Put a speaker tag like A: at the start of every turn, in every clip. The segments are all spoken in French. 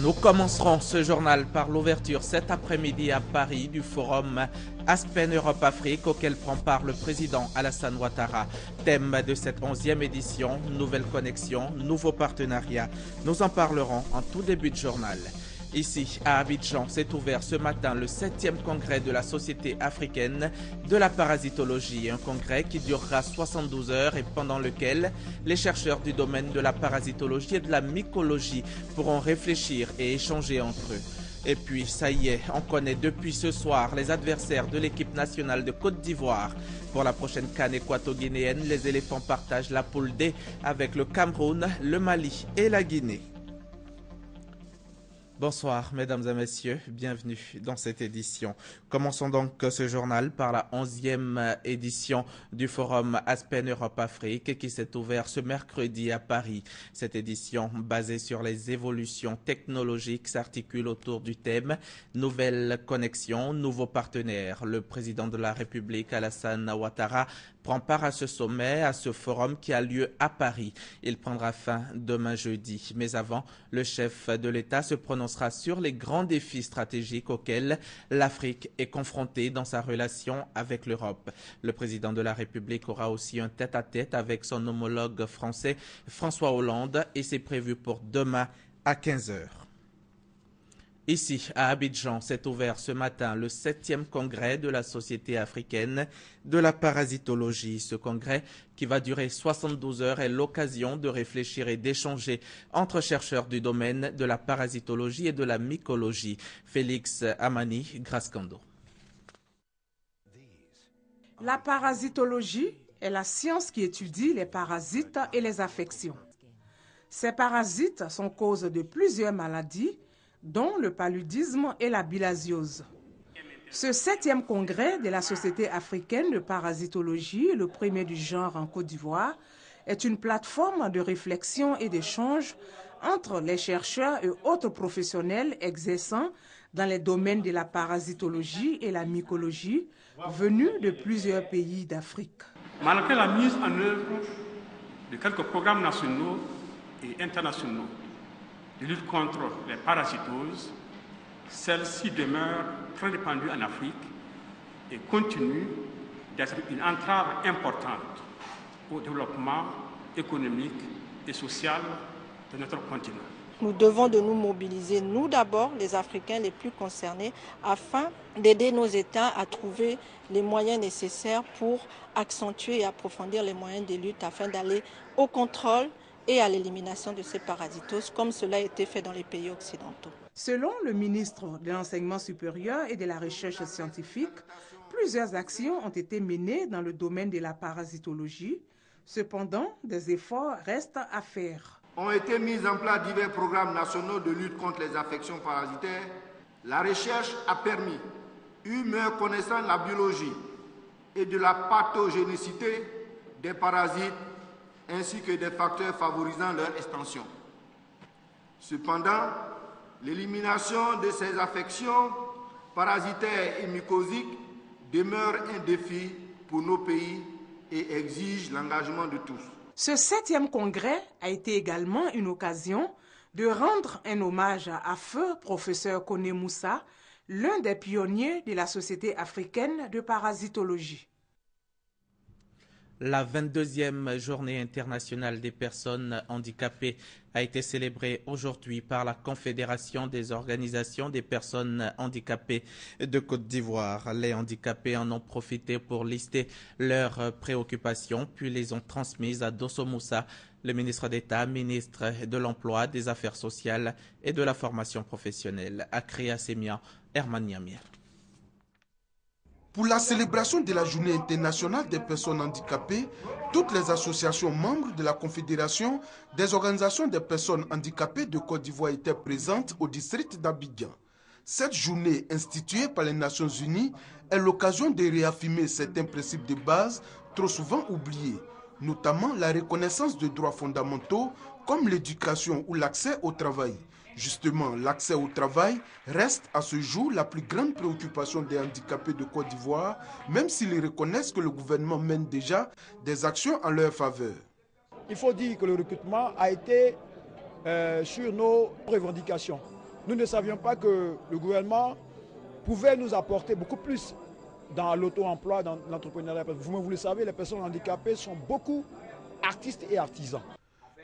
A: Nous commencerons ce journal par l'ouverture cet après-midi à Paris du forum Aspen Europe-Afrique auquel prend part le président Alassane Ouattara. Thème de cette 11e édition, nouvelles connexions, nouveaux partenariats. Nous en parlerons en tout début de journal. Ici, à Abidjan, s'est ouvert ce matin le 7e congrès de la Société africaine de la parasitologie. Un congrès qui durera 72 heures et pendant lequel les chercheurs du domaine de la parasitologie et de la mycologie pourront réfléchir et échanger entre eux. Et puis, ça y est, on connaît depuis ce soir les adversaires de l'équipe nationale de Côte d'Ivoire. Pour la prochaine CAN équato-guinéenne, les éléphants partagent la poule D avec le Cameroun, le Mali et la Guinée. Bonsoir mesdames et messieurs, bienvenue dans cette édition. Commençons donc ce journal par la 11e édition du forum Aspen Europe-Afrique qui s'est ouvert ce mercredi à Paris. Cette édition basée sur les évolutions technologiques s'articule autour du thème « Nouvelles connexions, nouveaux partenaires ». Le président de la République Alassane Ouattara prend part à ce sommet, à ce forum qui a lieu à Paris. Il prendra fin demain jeudi. Mais avant, le chef de l'État se prononcera sur les grands défis stratégiques auxquels l'Afrique est confrontée dans sa relation avec l'Europe. Le président de la République aura aussi un tête-à-tête avec son homologue français François Hollande et c'est prévu pour demain à 15 h. Ici, à Abidjan, s'est ouvert ce matin le 7e congrès de la Société africaine de la parasitologie. Ce congrès, qui va durer 72 heures, est l'occasion de réfléchir et d'échanger entre chercheurs du domaine de la parasitologie et de la mycologie. Félix Amani, Grascando.
B: La parasitologie est la science qui étudie les parasites et les affections. Ces parasites sont cause de plusieurs maladies, dont le paludisme et la bilharziose. Ce 7e congrès de la Société africaine de parasitologie, le premier du genre en Côte d'Ivoire, est une plateforme de réflexion et d'échange entre les chercheurs et autres professionnels exerçant dans les domaines de la parasitologie et la mycologie venus de plusieurs pays d'Afrique.
C: Malgré la mise en œuvre de quelques programmes nationaux et internationaux de lutte contre les parasitoses, celle-ci demeure très répandue en Afrique et continue d'être une entrave importante au développement économique et social de notre continent.
D: Nous devons de nous mobiliser, nous d'abord, les Africains les plus concernés, afin d'aider nos États à trouver les moyens nécessaires pour accentuer et approfondir les moyens de lutte afin d'aller au contrôle et à l'élimination de ces parasitoses, comme cela a été fait dans les pays occidentaux.
B: Selon le ministre de l'Enseignement supérieur et de la Recherche scientifique, plusieurs actions ont été menées dans le domaine de la parasitologie. Cependant, des efforts restent à faire.
E: Ont été mis en place divers programmes nationaux de lutte contre les affections parasitaires. La recherche a permis une meilleure connaissance de la biologie et de la pathogénicité des parasites ainsi que des facteurs favorisant leur extension. Cependant, l'élimination de ces affections parasitaires et mycosiques demeure un défi pour nos pays et exige l'engagement de tous.
B: Ce 7e congrès a été également une occasion de rendre un hommage à feu professeur Koné Moussa, l'un des pionniers de la Société africaine de parasitologie.
A: La 22e journée internationale des personnes handicapées a été célébrée aujourd'hui par la Confédération des organisations des personnes handicapées de Côte d'Ivoire. Les handicapés en ont profité pour lister leurs préoccupations, puis les ont transmises à Dosso Moussa, le ministre d'État, ministre de l'Emploi, des Affaires sociales et de la formation professionnelle. Akria Semia, Herman Yamir.
F: Pour la célébration de la Journée internationale des personnes handicapées, toutes les associations membres de la Confédération des organisations des personnes handicapées de Côte d'Ivoire étaient présentes au district d'Abidjan. Cette journée instituée par les Nations Unies est l'occasion de réaffirmer certains principes de base trop souvent oubliés, notamment la reconnaissance de droits fondamentaux comme l'éducation ou l'accès au travail. Justement, l'accès au travail reste à ce jour la plus grande préoccupation des handicapés de Côte d'Ivoire, même s'ils reconnaissent que le gouvernement mène déjà des actions en leur faveur.
G: Il faut dire que le recrutement a été sur nos revendications. Nous ne savions pas que le gouvernement pouvait nous apporter beaucoup plus dans l'auto-emploi, dans l'entrepreneuriat. Vous le savez, les personnes handicapées sont beaucoup artistes et artisans.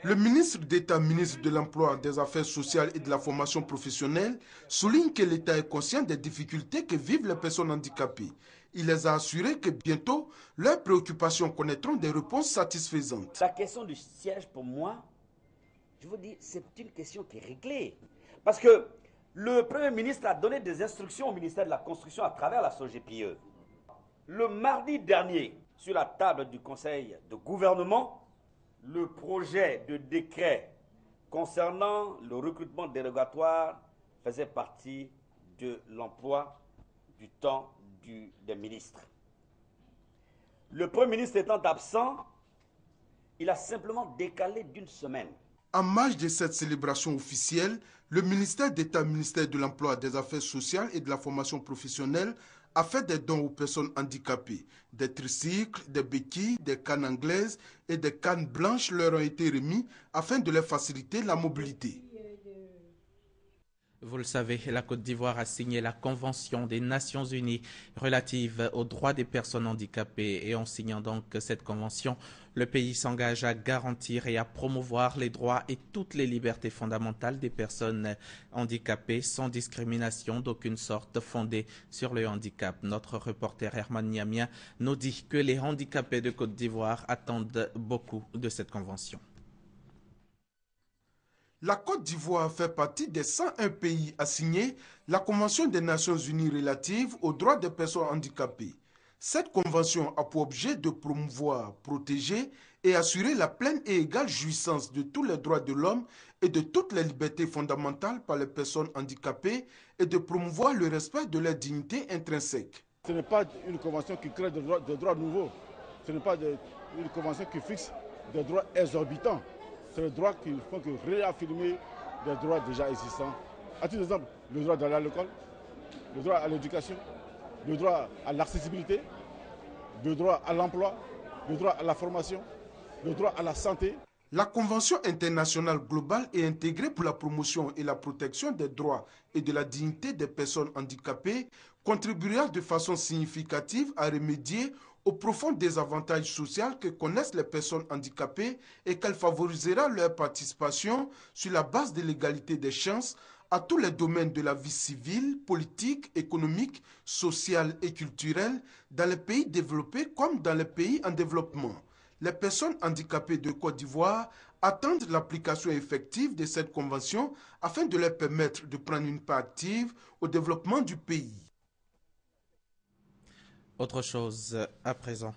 F: Le ministre d'État, ministre de l'Emploi, des Affaires sociales et de la formation professionnelle souligne que l'État est conscient des difficultés que vivent les personnes handicapées. Il les a assurés que bientôt, leurs préoccupations connaîtront des réponses satisfaisantes.
H: La question du siège, pour moi, je vous dis, c'est une question qui est réglée. Parce que le Premier ministre a donné des instructions au ministère de la Construction à travers la SOGEPIE. Le mardi dernier, sur la table du Conseil de gouvernement, le projet de décret concernant le recrutement dérogatoire faisait partie de l'emploi du temps des ministres. Le Premier ministre étant absent, il a simplement décalé d'une semaine.
F: En marge de cette célébration officielle, le ministère d'État, ministère de l'Emploi, des Affaires sociales et de la formation professionnelle a fait des dons aux personnes handicapées. Des tricycles, des béquilles, des cannes anglaises et des cannes blanches leur ont été remis afin de leur faciliter la mobilité.
A: Vous le savez, la Côte d'Ivoire a signé la Convention des Nations Unies relative aux droits des personnes handicapées. Et en signant donc cette convention, le pays s'engage à garantir et à promouvoir les droits et toutes les libertés fondamentales des personnes handicapées sans discrimination d'aucune sorte fondée sur le handicap. Notre reporter Herman Niamien nous dit que les handicapés de Côte d'Ivoire attendent beaucoup de cette convention.
F: La Côte d'Ivoire fait partie des 101 pays à signer la Convention des Nations Unies relative aux droits des personnes handicapées. Cette convention a pour objet de promouvoir, protéger et assurer la pleine et égale jouissance de tous les droits de l'homme et de toutes les libertés fondamentales par les personnes handicapées et de promouvoir le respect de leur dignité intrinsèque.
G: Ce n'est pas une convention qui crée des droits nouveaux. Ce n'est pas une convention qui fixe des droits exorbitants. C'est le droit qu'il faut réaffirmer des droits déjà existants. À titre d'exemple, le droit d'aller à l'école, le droit à l'éducation, le droit à l'accessibilité, le droit à l'emploi, le droit à la formation, le droit à la santé.
F: La Convention internationale globale est intégrée pour la promotion et la protection des droits et de la dignité des personnes handicapées, contribuera de façon significative à remédier au profond désavantage social que connaissent les personnes handicapées et qu'elle favorisera leur participation sur la base de l'égalité des chances à tous les domaines de la vie civile, politique, économique, sociale et culturelle dans les pays développés comme dans les pays en développement. Les personnes handicapées de Côte d'Ivoire attendent l'application effective de cette convention afin de leur permettre de prendre une part active au développement du pays.
A: Autre chose à présent.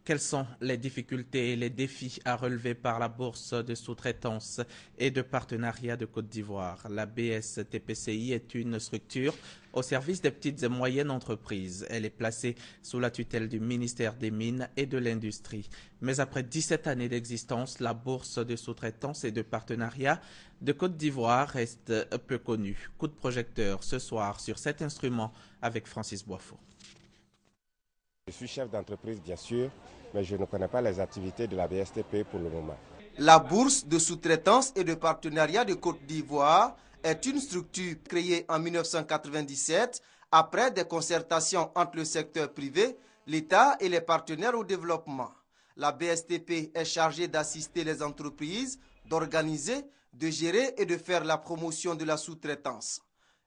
A: Quelles sont les difficultés et les défis à relever par la bourse de sous-traitance et de partenariat de Côte d'Ivoire? La BSTPCI est une structure au service des petites et moyennes entreprises. Elle est placée sous la tutelle du ministère des Mines et de l'Industrie. Mais après 17 années d'existence, la bourse de sous-traitance et de partenariat de Côte d'Ivoire reste peu connue. Coup de projecteur ce soir sur cet instrument avec Francis Boisfort.
I: Je suis chef d'entreprise, bien sûr, mais je ne connais pas les activités de la BSTP pour le moment.
J: La bourse de sous-traitance et de partenariat de Côte d'Ivoire est une structure créée en 1997 après des concertations entre le secteur privé, l'État et les partenaires au développement. La BSTP est chargée d'assister les entreprises, d'organiser, de gérer et de faire la promotion de la sous-traitance.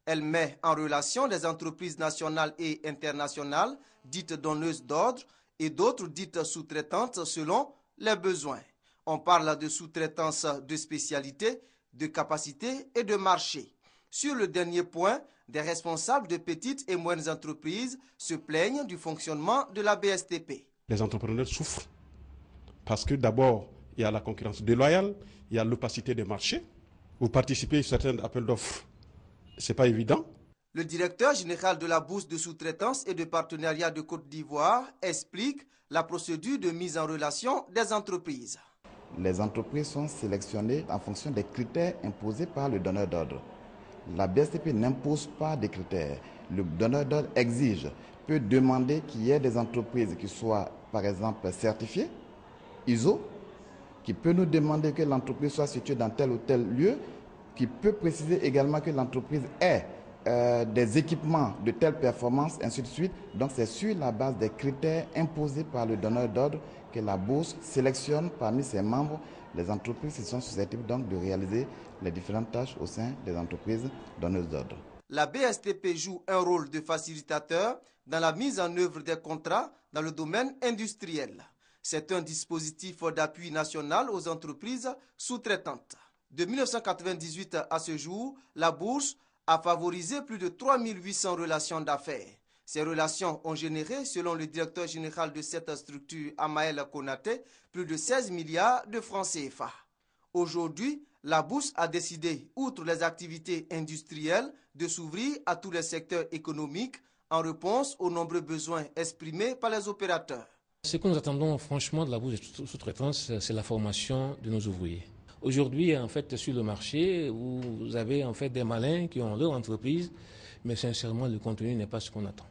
J: Elle met en relation des entreprises nationales et internationales, dites donneuses d'ordre, et d'autres dites sous-traitantes selon les besoins. On parle de sous-traitance de spécialité, de capacité et de marché. Sur le dernier point, des responsables de petites et moyennes entreprises se plaignent du fonctionnement de la BSTP.
K: Les entrepreneurs souffrent parce que d'abord, il y a la concurrence déloyale, il y a l'opacité des marchés. Vous participez à certains appels d'offres. Ce n'est pas évident.
J: Le directeur général de la bourse de sous-traitance et de partenariat de Côte d'Ivoire explique la procédure de mise en relation des entreprises.
L: Les entreprises sont sélectionnées en fonction des critères imposés par le donneur d'ordre. La BSTP n'impose pas de critères. Le donneur d'ordre exige, peut demander qu'il y ait des entreprises qui soient, par exemple, certifiées, ISO, qui peut nous demander que l'entreprise soit située dans tel ou tel lieu, qui peut préciser également que l'entreprise ait des équipements de telle performance, ainsi de suite. Donc c'est sur la base des critères imposés par le donneur d'ordre que la bourse sélectionne parmi ses membres les entreprises qui sont susceptibles donc de réaliser les différentes tâches au sein des entreprises donneuses d'ordre.
J: La BSTP joue un rôle de facilitateur dans la mise en œuvre des contrats dans le domaine industriel. C'est un dispositif d'appui national aux entreprises sous-traitantes. De 1998 à ce jour, la bourse a favorisé plus de 3800 relations d'affaires. Ces relations ont généré, selon le directeur général de cette structure, Amael Konaté, plus de 16 milliards de francs CFA. Aujourd'hui, la bourse a décidé, outre les activités industrielles, de s'ouvrir à tous les secteurs économiques en réponse aux nombreux besoins exprimés par les opérateurs.
M: Ce que nous attendons franchement de la bourse de sous-traitance, c'est la formation de nos ouvriers. Aujourd'hui, en fait, sur le marché, vous avez en fait des malins qui ont leur entreprise, mais sincèrement, le contenu n'est pas ce qu'on attend.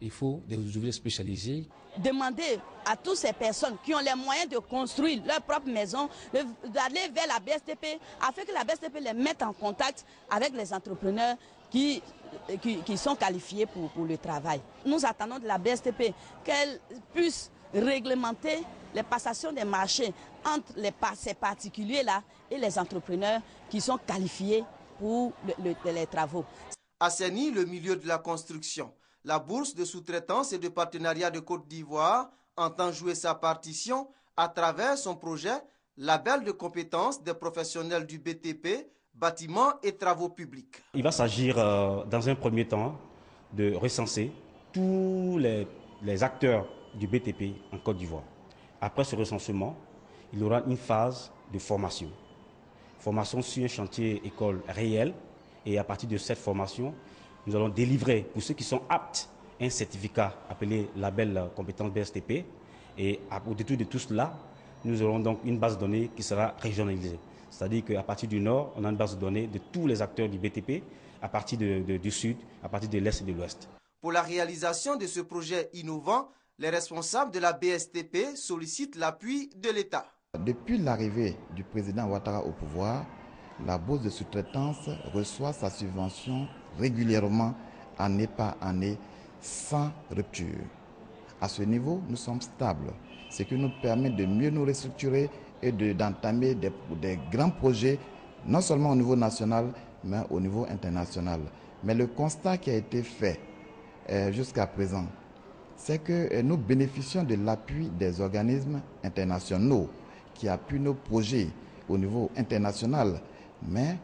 M: Il faut des ouvriers spécialisés.
N: Demander à toutes ces personnes qui ont les moyens de construire leur propre maison, d'aller vers la BSTP, afin que la BSTP les mette en contact avec les entrepreneurs qui sont qualifiés pour le travail. Nous attendons de la BSTP qu'elle puisse réglementer les passations des marchés entre ces particuliers-là et les entrepreneurs qui sont qualifiés pour les travaux.
J: Assainir le milieu de la construction, la bourse de sous-traitance et de partenariat de Côte d'Ivoire entend jouer sa partition à travers son projet Label de compétences des professionnels du BTP, bâtiments et travaux publics.
O: Il va s'agir dans un premier temps de recenser tous les acteurs du BTP en Côte d'Ivoire. Après ce recensement, il y aura une phase de formation. Formation sur un chantier école réel, et à partir de cette formation, nous allons délivrer pour ceux qui sont aptes un certificat appelé label compétence BSTP, et au détour de tout cela, nous aurons donc une base de données qui sera régionalisée. C'est-à-dire qu'à partir du nord, on a une base de données de tous les acteurs du BTP, à partir du sud, à partir de l'est et de l'ouest.
J: Pour la réalisation de ce projet innovant, les responsables de la BSTP sollicitent l'appui de l'État.
L: Depuis l'arrivée du président Ouattara au pouvoir, la bourse de sous-traitance reçoit sa subvention régulièrement, année par année, sans rupture. À ce niveau, nous sommes stables, ce qui nous permet de mieux nous restructurer et d'entamer des grands projets, non seulement au niveau national, mais au niveau international. Mais le constat qui a été fait jusqu'à présent, c'est que nous bénéficions de l'appui des organismes internationaux qui appuient nos projets au niveau international. Mais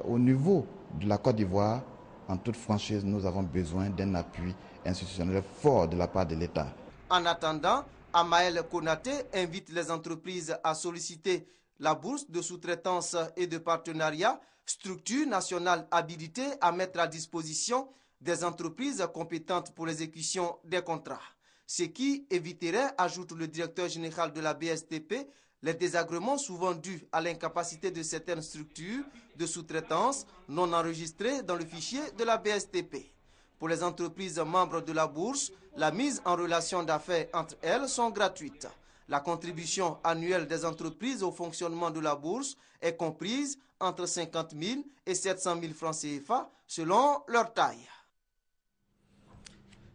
L: au niveau de la Côte d'Ivoire, en toute franchise, nous avons besoin d'un appui institutionnel fort de la part de l'État.
J: En attendant, Amael Konaté invite les entreprises à solliciter la bourse de sous-traitance et de partenariat, structure nationale habilitée à mettre à disposition des entreprises compétentes pour l'exécution des contrats. Ce qui éviterait, ajoute le directeur général de la BSTP, les désagréments souvent dus à l'incapacité de certaines structures de sous-traitance non enregistrées dans le fichier de la BSTP. Pour les entreprises membres de la bourse, la mise en relation d'affaires entre elles sont gratuites. La contribution annuelle des entreprises au fonctionnement de la bourse est comprise entre 50 000 et 700 000 francs CFA selon leur taille.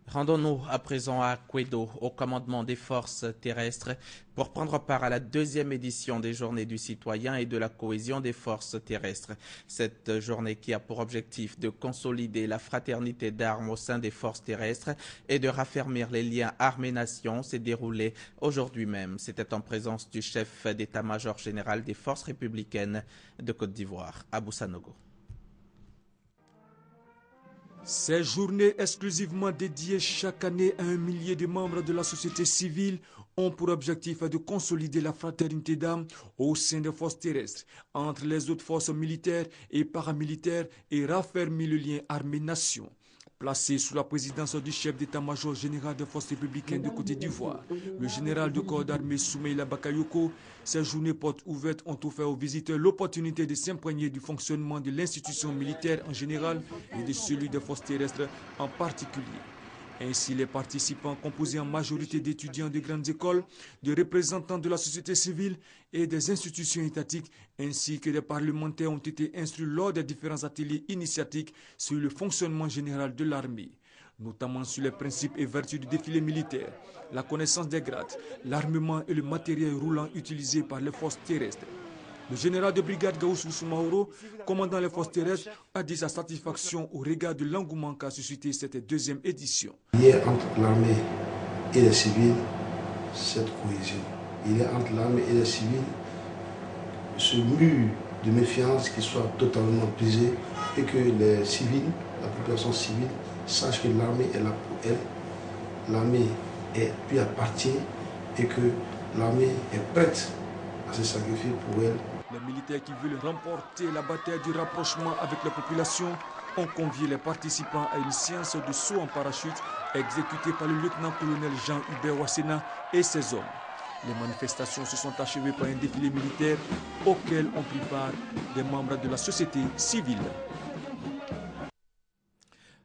A: Rendons-nous à présent à Kwedo, au commandement des forces terrestres, pour prendre part à la deuxième édition des Journées du citoyen et de la cohésion des forces terrestres. Cette journée qui a pour objectif de consolider la fraternité d'armes au sein des forces terrestres et de raffermir les liens armée-nation s'est déroulée aujourd'hui même. C'était en présence du chef d'état-major général des forces républicaines de Côte d'Ivoire, Abou Sanogo.
P: Ces journées exclusivement dédiées chaque année à 1 millier de membres de la société civile ont pour objectif de consolider la fraternité d'âme au sein des forces terrestres, entre les autres forces militaires et paramilitaires et raffermir le lien armée-nation. Placé sous la présidence du chef d'état-major général des forces républicaines de Côte d'Ivoire, le général de corps d'armée Soumeïla Bakayoko, ces journées portes ouvertes ont offert aux visiteurs l'opportunité de s'imprégner du fonctionnement de l'institution militaire en général et de celui des forces terrestres en particulier. Ainsi, les participants, composés en majorité d'étudiants de grandes écoles, de représentants de la société civile et des institutions étatiques, ainsi que des parlementaires ont été instruits lors des différents ateliers initiatiques sur le fonctionnement général de l'armée, notamment sur les principes et vertus du défilé militaire, la connaissance des grades, l'armement et le matériel roulant utilisé par les forces terrestres. Le général de brigade Gaussou Soumaoro, commandant les forces terrestres, a dit sa satisfaction au regard de l'engouement qu'a suscité cette deuxième édition.
Q: Il y a entre l'armée et les civils cette cohésion. Il y a entre l'armée et les civils ce mur de méfiance qui soit totalement brisé et que les civils, la population civile, sache que l'armée est là pour elle, l'armée lui appartient et que l'armée est prête à se sacrifier pour elle.
P: Les militaires qui veulent remporter la bataille du rapprochement avec la population ont convié les participants à une séance de saut en parachute exécutée par le lieutenant-colonel Jean-Hubert Wassena et ses hommes. Les manifestations se sont achevées par un défilé militaire auquel ont pris part des membres de la société civile.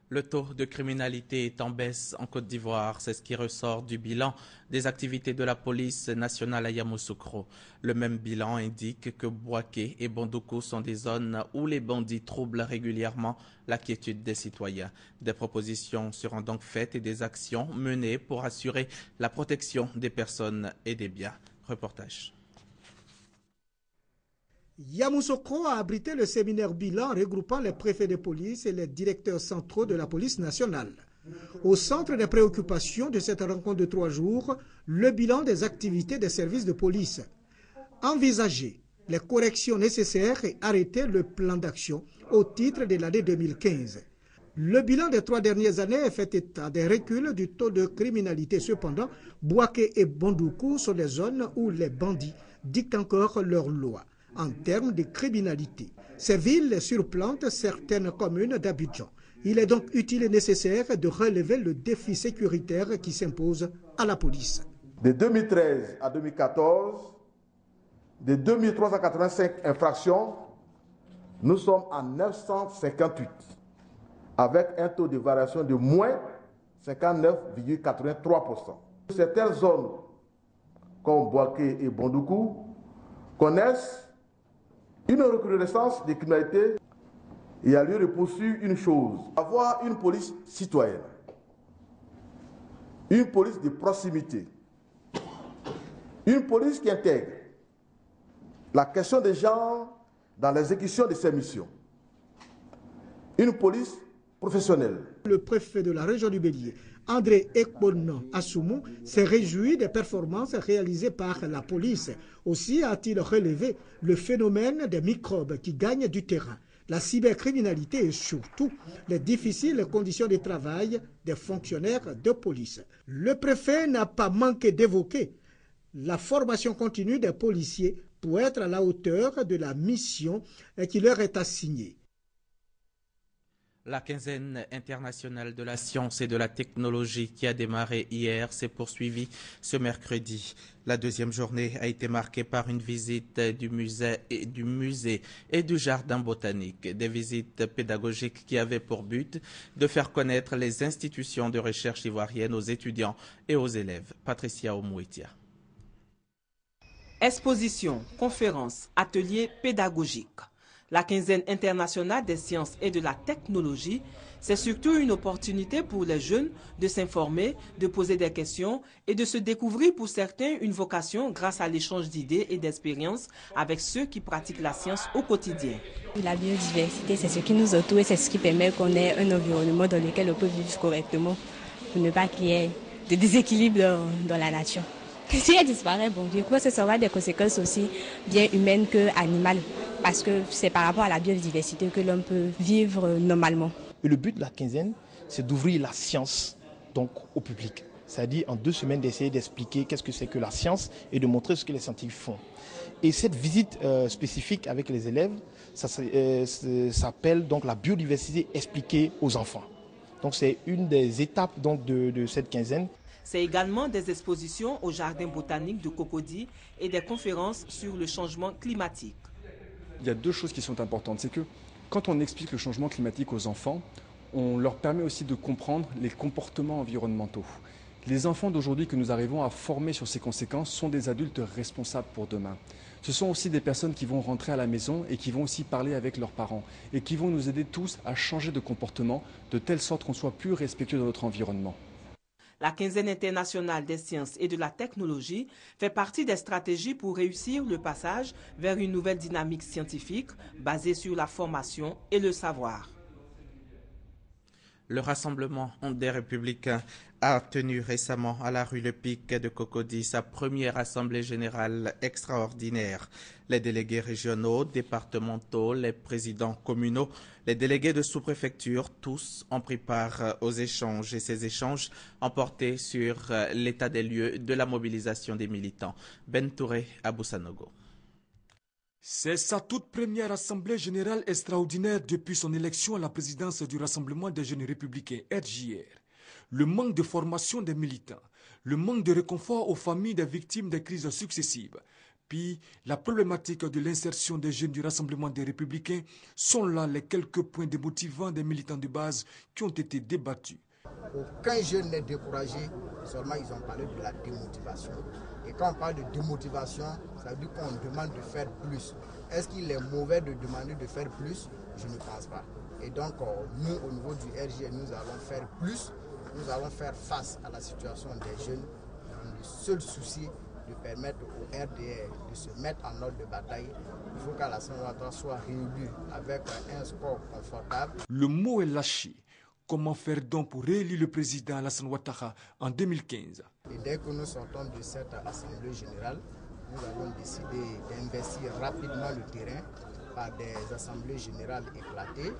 A: Le taux de criminalité est en baisse en Côte d'Ivoire. C'est ce qui ressort du bilan des activités de la police nationale à Yamoussoukro. Le même bilan indique que Bouaké et Bondoukou sont des zones où les bandits troublent régulièrement la quiétude des citoyens. Des propositions seront donc faites et des actions menées pour assurer la protection des personnes et des biens. Reportage.
R: Yamoussoukro a abrité le séminaire bilan regroupant les préfets de police et les directeurs centraux de la police nationale. Au centre des préoccupations de cette rencontre de 3 jours, le bilan des activités des services de police. Envisager les corrections nécessaires et arrêter le plan d'action au titre de l'année 2015. Le bilan des 3 dernières années fait état des reculs du taux de criminalité. Cependant, Bouaké et Bondoukou sont des zones où les bandits dictent encore leurs lois. En termes de criminalité, ces villes surplantent certaines communes d'Abidjan. Il est donc utile et nécessaire de relever le défi sécuritaire qui s'impose à la police.
S: De 2013 à 2014, de 2385 infractions, nous sommes à 958, avec un taux de variation de moins 59,83%. Certaines zones, comme Bouaké et Bondoukou, connaissent une recrudescence de criminalité. Il y a lieu de poursuivre une chose, avoir une police citoyenne, une police de proximité, une police qui intègre la question des gens dans l'exécution de ses missions, une police professionnelle.
R: Le préfet de la région du Bélier, André Ekbonon Assoumou, s'est réjoui des performances réalisées par la police. Aussi a-t-il relevé le phénomène des microbes qui gagnent du terrain, la cybercriminalité et surtout les difficiles conditions de travail des fonctionnaires de police. Le préfet n'a pas manqué d'évoquer la formation continue des policiers pour être à la hauteur de la mission qui leur est assignée.
A: La quinzaine internationale de la science et de la technologie qui a démarré hier s'est poursuivie ce mercredi. La deuxième journée a été marquée par une visite du musée et du jardin botanique. Des visites pédagogiques qui avaient pour but de faire connaître les institutions de recherche ivoiriennes aux étudiants et aux élèves. Patricia Omouitia.
T: Expositions, conférences, ateliers pédagogiques. La quinzaine internationale des sciences et de la technologie, c'est surtout une opportunité pour les jeunes de s'informer, de poser des questions et de se découvrir pour certains une vocation grâce à l'échange d'idées et d'expériences avec ceux qui pratiquent la science au quotidien.
U: La biodiversité, c'est ce qui nous entoure et c'est ce qui permet qu'on ait un environnement dans lequel on peut vivre correctement pour ne pas qu'il y ait de déséquilibre dans la nature. Si elle disparaît, bon, du coup, ça aura des conséquences aussi bien humaines qu'animales, parce que c'est par rapport à la biodiversité que l'on peut vivre normalement.
V: Et le but de la quinzaine, c'est d'ouvrir la science donc, au public. C'est-à-dire en 2 semaines d'essayer d'expliquer qu'est-ce que c'est que la science et de montrer ce que les scientifiques font. Et cette visite spécifique avec les élèves, ça s'appelle donc la biodiversité expliquée aux enfants. Donc c'est une des étapes donc, de cette quinzaine.
T: C'est également des expositions au jardin botanique de Cocody et des conférences sur le changement climatique.
W: Il y a 2 choses qui sont importantes. C'est que quand on explique le changement climatique aux enfants,
C: on leur permet aussi de comprendre les comportements environnementaux. Les enfants d'aujourd'hui que nous arrivons à former sur ces conséquences sont des adultes responsables pour demain. Ce sont aussi des personnes qui vont rentrer à la maison et qui vont aussi parler avec leurs parents et qui vont nous aider tous à changer de comportement de telle sorte qu'on soit plus respectueux de notre environnement.
T: La quinzaine internationale des sciences et de la technologie fait partie des stratégies pour réussir le passage vers une nouvelle dynamique scientifique basée sur la formation et le savoir.
A: Le Rassemblement des Républicains a tenu récemment à la rue Le Pic de Cocody sa première assemblée générale extraordinaire. Les délégués régionaux, départementaux, les présidents communaux, les délégués de sous-préfecture, tous ont pris part aux échanges et ces échanges ont porté sur l'état des lieux de la mobilisation des militants. Ben Touré à Boussanogo.
P: C'est sa toute première assemblée générale extraordinaire depuis son élection à la présidence du Rassemblement des jeunes républicains, RJR. Le manque de formation des militants, le manque de réconfort aux familles des victimes des crises successives, puis la problématique de l'insertion des jeunes du Rassemblement des Républicains sont là les quelques points démotivants des militants de base qui ont été débattus.
D: Aucun jeune n'est découragé, seulement ils ont parlé de la démotivation. Et quand on parle de démotivation, ça veut dire qu'on demande de faire plus. Est-ce qu'il est mauvais de demander de faire plus? Je ne pense pas. Et donc, nous, au niveau du RG, nous allons faire plus. Nous allons faire face à la situation des jeunes. Le seul souci de permettre au RDR de se mettre en ordre de bataille, il faut qu'Alassane Ouattara soit réélu avec un score confortable.
P: Le mot est lâché. Comment faire donc pour réélire le président Alassane Ouattara en 2015?
D: Et dès que nous sortons de cette assemblée générale, nous avons décidé d'investir rapidement le terrain par des assemblées générales éclatées.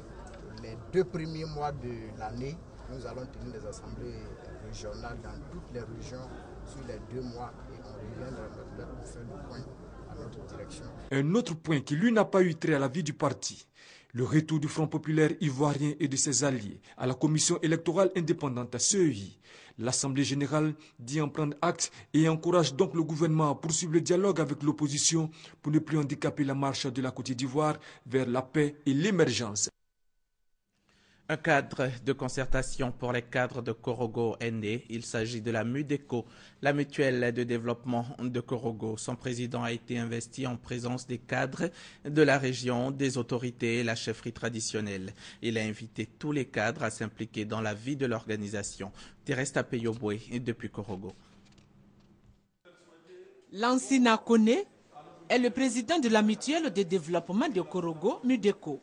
D: Les 2 premiers mois de l'année, nous allons tenir des assemblées régionales dans toutes les régions sur les 2 mois et on reviendra maintenant pour faire le point à notre direction.
P: Un autre point qui lui n'a pas eu trait à la vie du parti. Le retour du Front populaire ivoirien et de ses alliés à la commission électorale indépendante CEI. L'Assemblée générale dit en prendre acte et encourage donc le gouvernement à poursuivre le dialogue avec l'opposition pour ne plus handicaper la marche de la Côte d'Ivoire vers la paix et l'émergence.
A: Un cadre de concertation pour les cadres de Korogo est né. Il s'agit de la MUDECO, la mutuelle de développement de Korogo. Son président a été investi en présence des cadres de la région, des autorités et la chefferie traditionnelle. Il a invité tous les cadres à s'impliquer dans la vie de l'organisation. Teresta Peyobwe depuis Korogo.
B: Lansina Kone est le président de la mutuelle de développement de Korogo, MUDECO.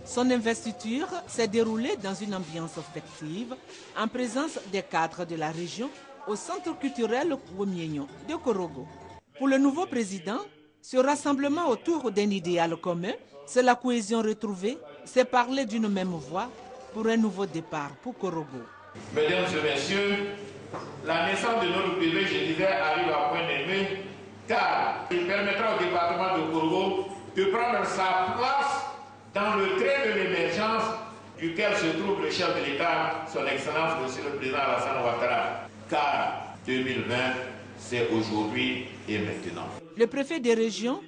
B: Son investiture s'est déroulée dans une ambiance festive en présence des cadres de la région au centre culturel Womienyo de Korogo. Pour le nouveau président, ce rassemblement autour d'un idéal commun, c'est la cohésion retrouvée, c'est parler d'une même voix pour un nouveau départ pour Korogo.
W: Mesdames et messieurs, la naissance de notre bébé, je disais, arrive à point nommé, car il permettra au département de Korogo de prendre sa place dans le trait de l'émergence duquel se trouve le chef de l'État, son Excellence, Monsieur le Président Alassane Ouattara. Car 2020, c'est aujourd'hui et maintenant.
B: Le préfet des régions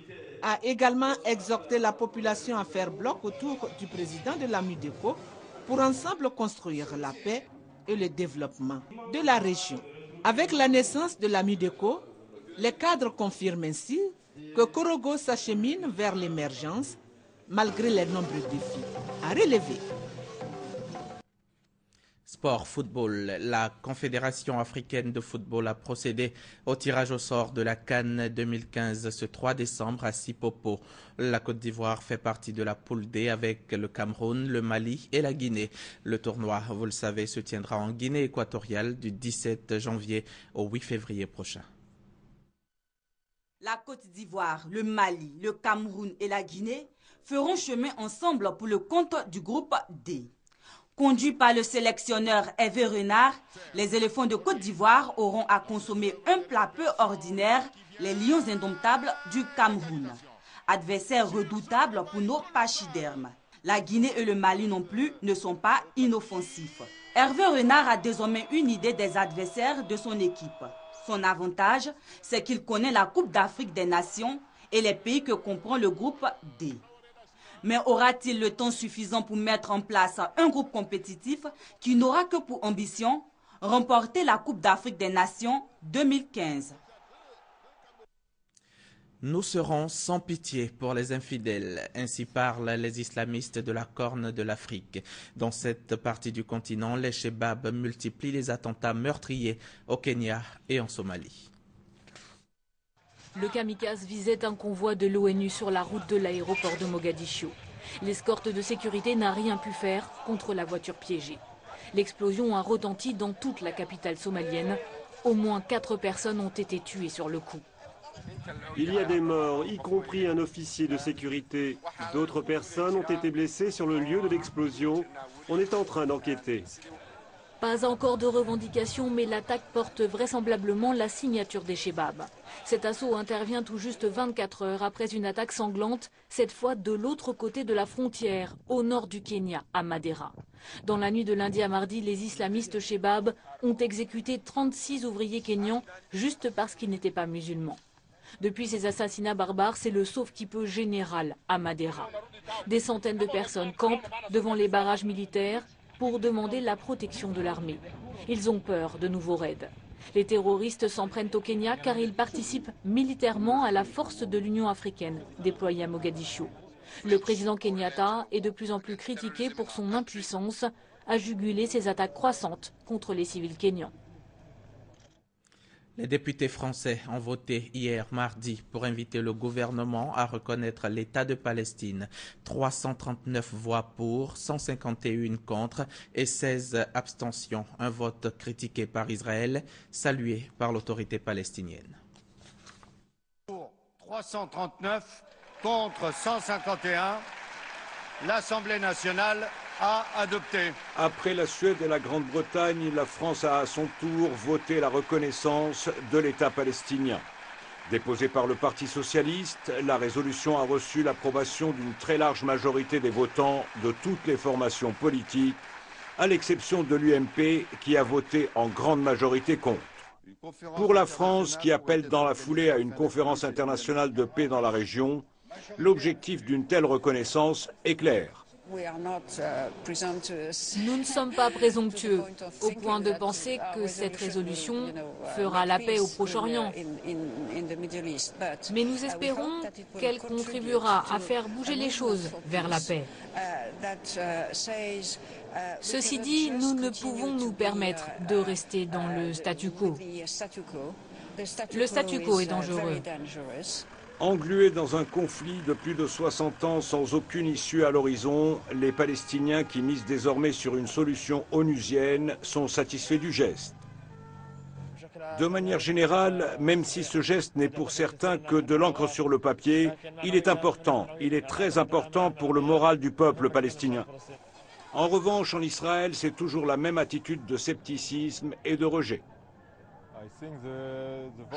B: a également exhorté la population à faire bloc autour du président de la MUDECO pour ensemble construire la paix et le développement de la région. Avec la naissance de la MUDECO, les cadres confirment ainsi que Korogo s'achemine vers l'émergence malgré les nombreux défis à relever.
A: Sport, football. La Confédération africaine de football a procédé au tirage au sort de la CAN 2015 ce 3 décembre à Sipopo. La Côte d'Ivoire fait partie de la poule D avec le Cameroun, le Mali et la Guinée. Le tournoi, vous le savez, se tiendra en Guinée équatoriale du 17 janvier au 8 février prochain.
X: La Côte d'Ivoire, le Mali, le Cameroun et la Guinée feront chemin ensemble pour le compte du groupe D. Conduits par le sélectionneur Hervé Renard, les éléphants de Côte d'Ivoire auront à consommer un plat peu ordinaire, les lions indomptables du Cameroun. Adversaires redoutables pour nos pachydermes. La Guinée et le Mali non plus ne sont pas inoffensifs. Hervé Renard a désormais une idée des adversaires de son équipe. Son avantage, c'est qu'il connaît la Coupe d'Afrique des Nations et les pays que comprend le groupe D. Mais aura-t-il le temps suffisant pour mettre en place un groupe compétitif qui n'aura que pour ambition remporter la Coupe d'Afrique des Nations 2015?
A: Nous serons sans pitié pour les infidèles, ainsi parlent les islamistes de la Corne de l'Afrique. Dans cette partie du continent, les Chebabs multiplient les attentats meurtriers au Kenya et en Somalie.
E: Le kamikaze visait un convoi de l'ONU sur la route de l'aéroport de Mogadiscio. L'escorte de sécurité n'a rien pu faire contre la voiture piégée. L'explosion a retenti dans toute la capitale somalienne. Au moins 4 personnes ont été tuées sur le coup.
F: Il y a des morts, y compris un officier de sécurité. D'autres personnes ont été blessées sur le lieu de l'explosion. On est en train d'enquêter.
E: Pas encore de revendication, mais l'attaque porte vraisemblablement la signature des Chebabs. Cet assaut intervient tout juste 24 heures après une attaque sanglante, cette fois de l'autre côté de la frontière, au nord du Kenya, à Madera. Dans la nuit de lundi à mardi, les islamistes Chebabs ont exécuté 36 ouvriers kenyans juste parce qu'ils n'étaient pas musulmans. Depuis ces assassinats barbares, c'est le sauve-qui-peut général à Madera. Des centaines de personnes campent devant les barrages militaires pour demander la protection de l'armée. Ils ont peur de nouveaux raids. Les terroristes s'en prennent au Kenya car ils participent militairement à la force de l'Union africaine déployée à Mogadiscio. Le président Kenyatta est de plus en plus critiqué pour son impuissance à juguler ces attaques croissantes contre les civils kenyans.
A: Les députés français ont voté hier mardi pour inviter le gouvernement à reconnaître l'État de Palestine. 339 voix pour, 151 contre et 16 abstentions. Un vote critiqué par Israël, salué par l'autorité palestinienne.
G: Pour 339 contre 151, l'Assemblée nationale a adopté.
H: Après la Suède et la Grande-Bretagne, la France a à son tour voté la reconnaissance de l'État palestinien. Déposée par le Parti socialiste, la résolution a reçu l'approbation d'une très large majorité des votants de toutes les formations politiques, à l'exception de l'UMP qui a voté en grande majorité contre. Pour la France, qui appelle dans la foulée à une conférence internationale de paix dans la région, l'objectif d'une telle reconnaissance est clair.
E: Nous ne sommes pas présomptueux, au point de penser que cette résolution fera la paix au Proche-Orient. Mais nous espérons qu'elle contribuera à faire bouger les choses vers la paix. Ceci dit, nous ne pouvons nous permettre de rester dans le statu quo. Le statu quo est dangereux.
H: Englués dans un conflit de plus de 60 ans sans aucune issue à l'horizon, les Palestiniens qui misent désormais sur une solution onusienne sont satisfaits du geste. De manière générale, même si ce geste n'est pour certains que de l'encre sur le papier, il est important, il est très important pour le moral du peuple palestinien. En revanche, en Israël, c'est toujours la même attitude de scepticisme et de rejet.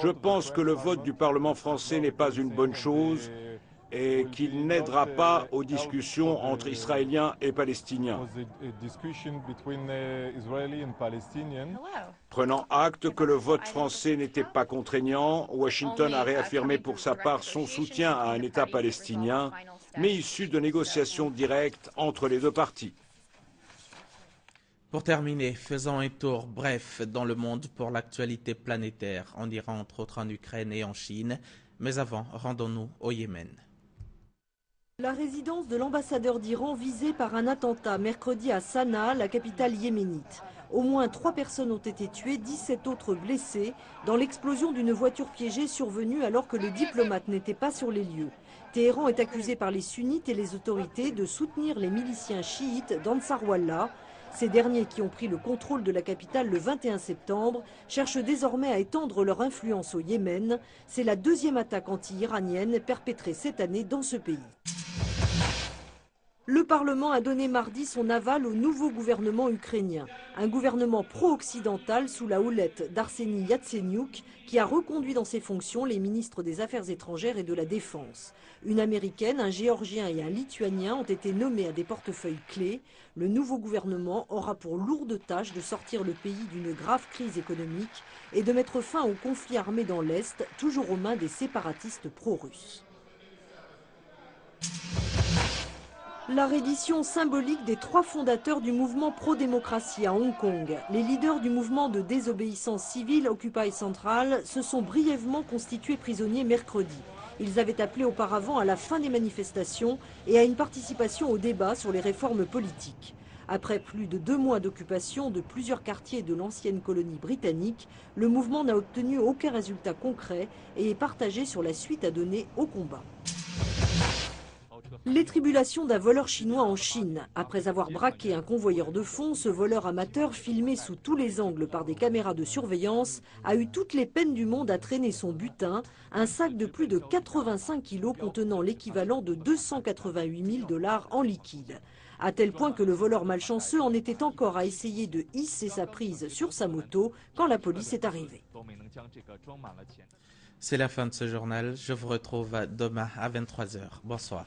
H: Je pense que le vote du Parlement français n'est pas une bonne chose et qu'il n'aidera pas aux discussions entre Israéliens et Palestiniens. Prenant acte que le vote français n'était pas contraignant, Washington a réaffirmé pour sa part son soutien à un État palestinien, mais issu de négociations directes entre les deux parties.
A: Pour terminer, faisons un tour bref dans le monde pour l'actualité planétaire. On ira entre autres en Ukraine et en Chine. Mais avant, rendons-nous au Yémen.
Y: La résidence de l'ambassadeur d'Iran visée par un attentat mercredi à Sanaa, la capitale yéménite. Au moins 3 personnes ont été tuées, 17 autres blessées dans l'explosion d'une voiture piégée survenue alors que le diplomate n'était pas sur les lieux. Téhéran est accusé par les sunnites et les autorités de soutenir les miliciens chiites d'Ansar Wallah. Ces derniers, qui ont pris le contrôle de la capitale le 21 septembre, cherchent désormais à étendre leur influence au Yémen. C'est la 2e attaque anti-iranienne perpétrée cette année dans ce pays. Le Parlement a donné mardi son aval au nouveau gouvernement ukrainien. Un gouvernement pro-occidental sous la houlette d'Arseni Yatsenyuk qui a reconduit dans ses fonctions les ministres des Affaires étrangères et de la Défense. Une Américaine, un Géorgien et un Lituanien ont été nommés à des portefeuilles clés. Le nouveau gouvernement aura pour lourde tâche de sortir le pays d'une grave crise économique et de mettre fin au conflit armé dans l'Est, toujours aux mains des séparatistes pro-russes. La reddition symbolique des 3 fondateurs du mouvement pro-démocratie à Hong Kong, les leaders du mouvement de désobéissance civile Occupy Central, se sont brièvement constitués prisonniers mercredi. Ils avaient appelé auparavant à la fin des manifestations et à une participation au débat sur les réformes politiques. Après plus de 2 mois d'occupation de plusieurs quartiers de l'ancienne colonie britannique, le mouvement n'a obtenu aucun résultat concret et est partagé sur la suite à donner au combat. Les tribulations d'un voleur chinois en Chine. Après avoir braqué un convoyeur de fonds, ce voleur amateur, filmé sous tous les angles par des caméras de surveillance, a eu toutes les peines du monde à traîner son butin, un sac de plus de 85 kilos contenant l'équivalent de 288 000 $ en liquide. À tel point que le voleur malchanceux en était encore à essayer de hisser sa prise sur sa moto quand la police est arrivée.
A: C'est la fin de ce journal. Je vous retrouve demain à 23h. Bonsoir.